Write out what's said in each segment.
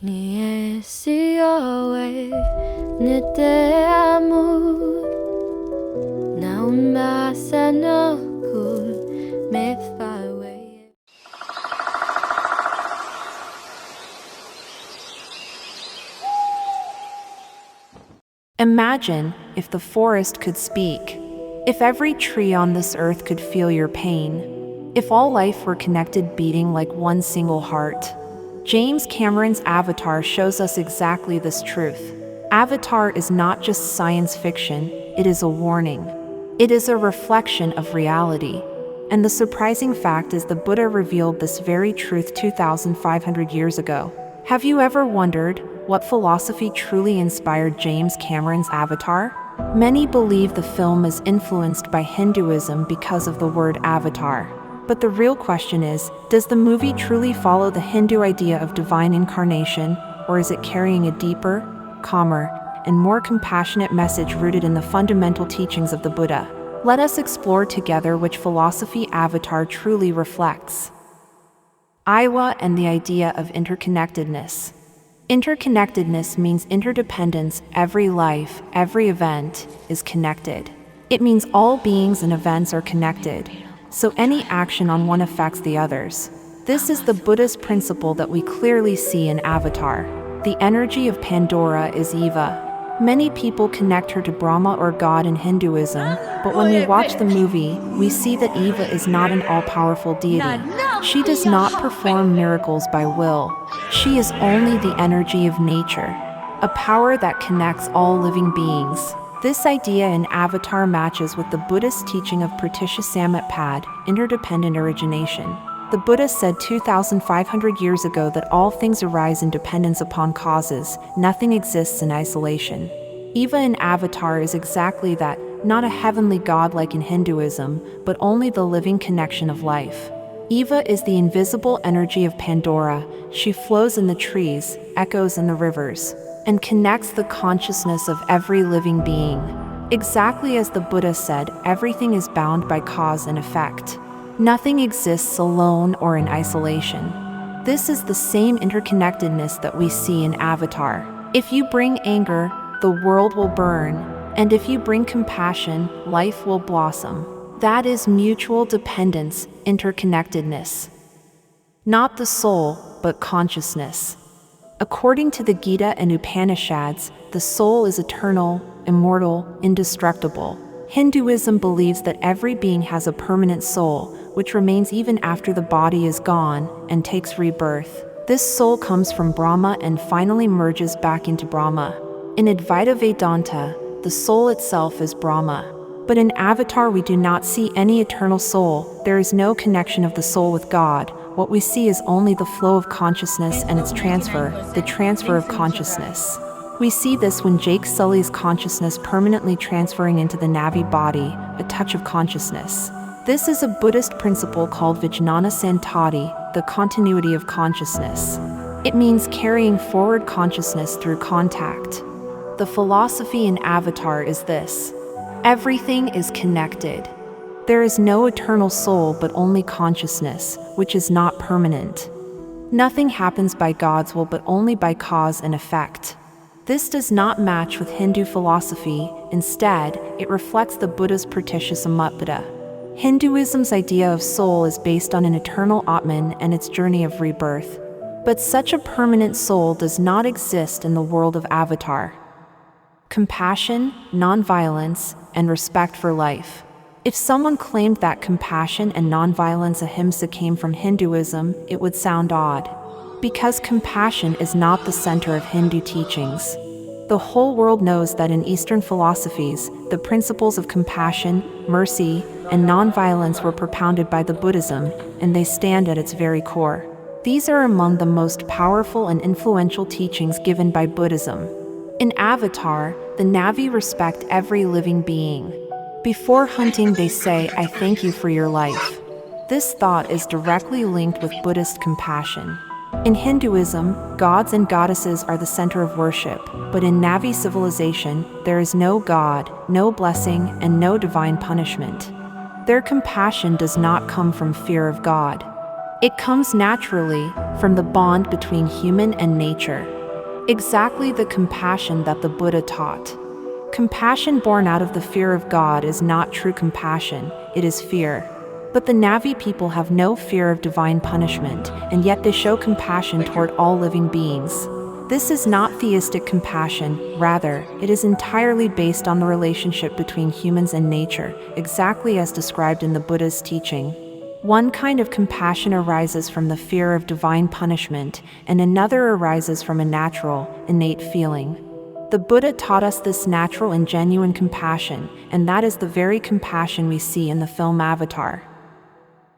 Ni siawe ni te amur na umbasana kul me fawe. Imagine if the forest could speak, if every tree on this earth could feel your pain, if all life were connected, beating like one single heart. James Cameron's Avatar shows us exactly this truth. Avatar is not just science fiction, it is a warning. It is a reflection of reality. And the surprising fact is the Buddha revealed this very truth 2,500 years ago. Have you ever wondered what philosophy truly inspired James Cameron's Avatar? Many believe the film is influenced by Hinduism because of the word avatar. But the real question is, does the movie truly follow the Hindu idea of divine incarnation, or is it carrying a deeper, calmer, and more compassionate message rooted in the fundamental teachings of the Buddha? Let us explore together which philosophy Avatar truly reflects. Iwa and the idea of interconnectedness. Interconnectedness means interdependence. Every life, every event is connected. It means all beings and events are connected, so any action on one affects the others. This is the Buddhist principle that we clearly see in Avatar. The energy of Pandora is Eva. Many people connect her to Brahma or God in Hinduism, but when we watch the movie, we see that Eva is not an all-powerful deity. She does not perform miracles by will. She is only the energy of nature, a power that connects all living beings. This idea in Avatar matches with the Buddhist teaching of Pratityasamutpad, interdependent origination. The Buddha said 2,500 years ago that all things arise in dependence upon causes, nothing exists in isolation. Eva in Avatar is exactly that, not a heavenly god like in Hinduism, but only the living connection of life. Eva is the invisible energy of Pandora. She flows in the trees, echoes in the rivers, and connects the consciousness of every living being. Exactly as the Buddha said, everything is bound by cause and effect. Nothing exists alone or in isolation. This is the same interconnectedness that we see in Avatar. If you bring anger, the world will burn, and if you bring compassion, life will blossom. That is mutual dependence, interconnectedness. Not the soul, but consciousness. According to the Gita and Upanishads, the soul is eternal, immortal, indestructible. Hinduism believes that every being has a permanent soul, which remains even after the body is gone and takes rebirth. This soul comes from Brahma and finally merges back into Brahma. In Advaita Vedanta, the soul itself is Brahma. But in Avatar we do not see any eternal soul. There is no connection of the soul with God. What we see is only the flow of consciousness and its transfer, the transfer of consciousness. We see this when Jake Sully's consciousness permanently transferring into the Navi body, a touch of consciousness. This is a Buddhist principle called Vijnana Santati, the continuity of consciousness. It means carrying forward consciousness through contact. The philosophy in Avatar is this: everything is connected. There is no eternal soul but only consciousness, which is not permanent. Nothing happens by God's will but only by cause and effect. This does not match with Hindu philosophy. Instead, it reflects the Buddha's Pratityasamutpada. Hinduism's idea of soul is based on an eternal Atman and its journey of rebirth. But such a permanent soul does not exist in the world of Avatar. Compassion, nonviolence, and respect for life. If someone claimed that compassion and nonviolence ahimsa came from Hinduism, it would sound odd. Because compassion is not the center of Hindu teachings. The whole world knows that in Eastern philosophies, the principles of compassion, mercy, and nonviolence were propounded by the Buddhism, and they stand at its very core. These are among the most powerful and influential teachings given by Buddhism. In Avatar, the Navi respect every living being. Before hunting, they say, "I thank you for your life." This thought is directly linked with Buddhist compassion. In Hinduism, gods and goddesses are the center of worship, but in Navi civilization, there is no god, no blessing, and no divine punishment. Their compassion does not come from fear of God. It comes naturally from the bond between human and nature. Exactly the compassion that the Buddha taught. Compassion born out of the fear of God is not true compassion, it is fear. But the Navi people have no fear of divine punishment, and yet they show compassion toward all living beings. This is not theistic compassion, rather, it is entirely based on the relationship between humans and nature, exactly as described in the Buddha's teaching. One kind of compassion arises from the fear of divine punishment, and another arises from a natural, innate feeling. The Buddha taught us this natural and genuine compassion, and that is the very compassion we see in the film Avatar.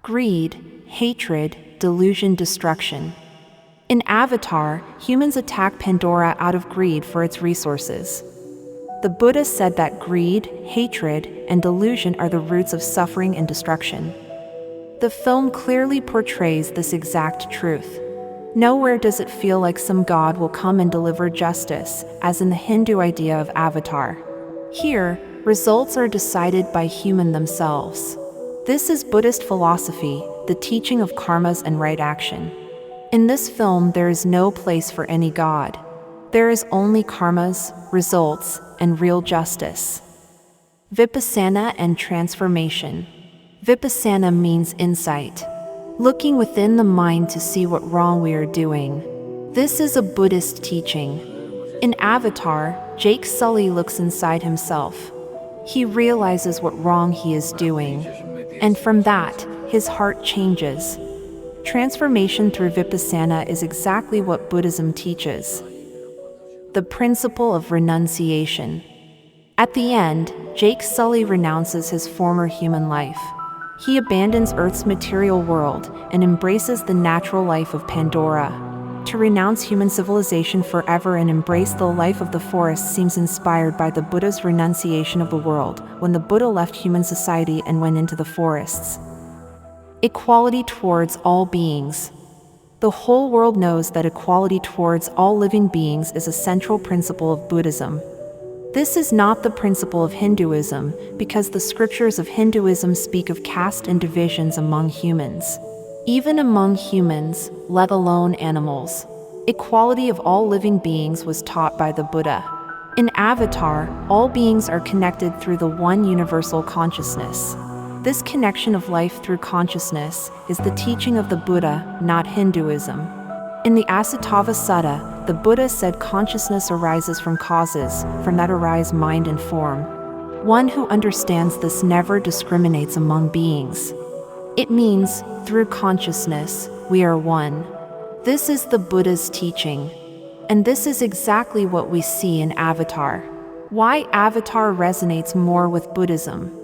Greed, hatred, delusion, destruction. In Avatar, humans attack Pandora out of greed for its resources. The Buddha said that greed, hatred, and delusion are the roots of suffering and destruction. The film clearly portrays this exact truth. Nowhere does it feel like some god will come and deliver justice, as in the Hindu idea of Avatar. Here, results are decided by humans themselves. This is Buddhist philosophy, the teaching of karmas and right action. In this film, there is no place for any god. There is only karmas, results, and real justice. Vipassana and transformation. Vipassana means insight, looking within the mind to see what wrong we are doing. This is a Buddhist teaching. In Avatar, Jake Sully looks inside himself. He realizes what wrong he is doing, and from that, his heart changes. Transformation through Vipassana is exactly what Buddhism teaches. The principle of renunciation. At the end, Jake Sully renounces his former human life. He abandons Earth's material world and embraces the natural life of Pandora. To renounce human civilization forever and embrace the life of the forest seems inspired by the Buddha's renunciation of the world, when the Buddha left human society and went into the forests. Equality towards all beings. The whole world knows that equality towards all living beings is a central principle of Buddhism. This is not the principle of Hinduism, because the scriptures of Hinduism speak of caste and divisions among humans. Even among humans, let alone animals. Equality of all living beings was taught by the Buddha. In Avatar, all beings are connected through the one universal consciousness. This connection of life through consciousness is the teaching of the Buddha, not Hinduism. In the Asuttava Sutta, the Buddha said consciousness arises from causes, from that arise mind and form. One who understands this never discriminates among beings. It means, through consciousness, we are one. This is the Buddha's teaching. And this is exactly what we see in Avatar. Why Avatar resonates more with Buddhism?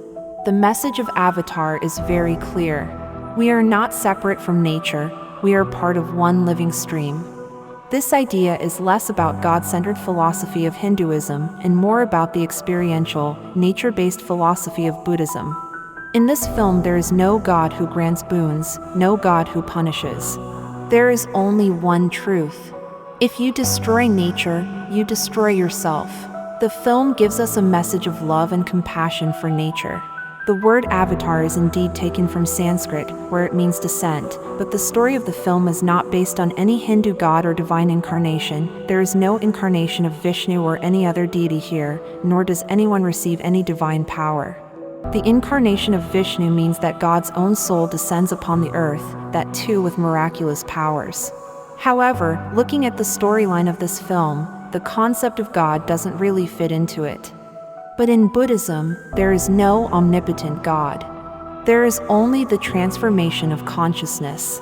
The message of Avatar is very clear. We are not separate from nature, we are part of one living stream. This idea is less about God-centered philosophy of Hinduism and more about the experiential, nature-based philosophy of Buddhism. In this film, there is no God who grants boons, no God who punishes. There is only one truth. If you destroy nature, you destroy yourself. The film gives us a message of love and compassion for nature. The word avatar is indeed taken from Sanskrit, where it means descent, but the story of the film is not based on any Hindu god or divine incarnation. There is no incarnation of Vishnu or any other deity here, nor does anyone receive any divine power. The incarnation of Vishnu means that God's own soul descends upon the earth, that too with miraculous powers. However, looking at the storyline of this film, the concept of God doesn't really fit into it. But in Buddhism, there is no omnipotent God. There is only the transformation of consciousness.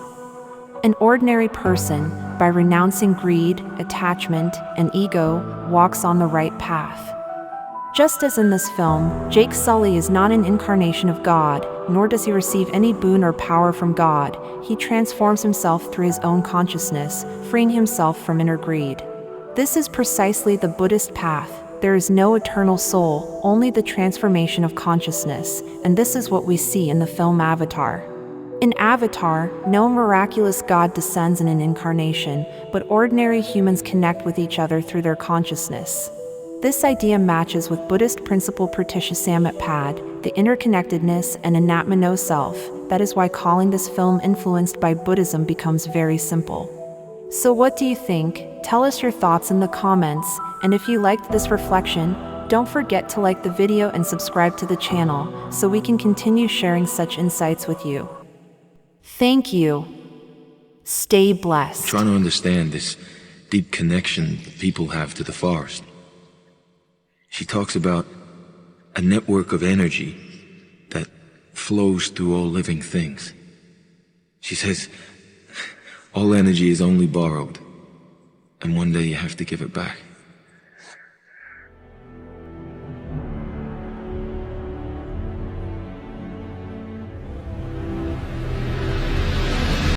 An ordinary person, by renouncing greed, attachment, and ego, walks on the right path. Just as in this film, Jake Sully is not an incarnation of God, nor does he receive any boon or power from God. He transforms himself through his own consciousness, freeing himself from inner greed. This is precisely the Buddhist path. There is no eternal soul, only the transformation of consciousness, and this is what we see in the film Avatar. In Avatar, no miraculous God descends in an incarnation, but ordinary humans connect with each other through their consciousness. This idea matches with Buddhist principle Pratishyasamattapad, the interconnectedness, and Anatma no self. That is why calling this film influenced by Buddhism becomes very simple. So what do you think? Tell us your thoughts in the comments, and if you liked this reflection, don't forget to like the video and subscribe to the channel so we can continue sharing such insights with you. Thank you. Stay blessed. Trying to understand this deep connection that people have to the forest. She talks about a network of energy that flows through all living things. She says, all energy is only borrowed, and one day you have to give it back.